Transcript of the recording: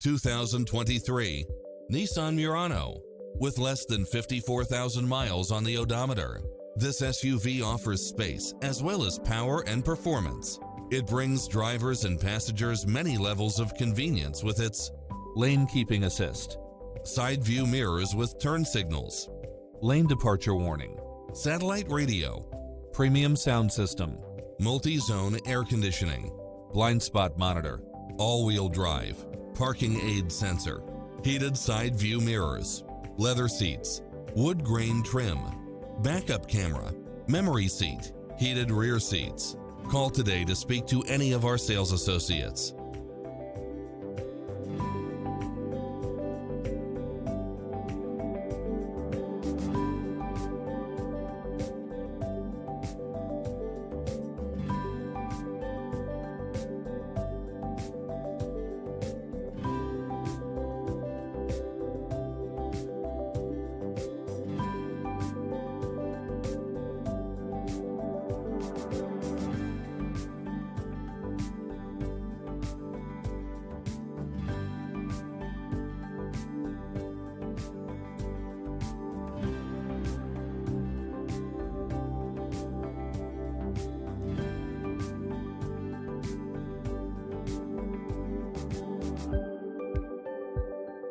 2023 Nissan Murano. With less than 54,000 miles on the odometer, this SUV offers space as well as power and performance. It brings drivers and passengers many levels of convenience with its lane keeping assist, side view mirrors with turn signals, lane departure warning, satellite radio, premium sound system, multi-zone air conditioning, blind spot monitor, all-wheel drive, parking aid sensor, heated side view mirrors, leather seats, wood grain trim, backup camera, memory seat, heated rear seats. Call today to speak to any of our sales associates.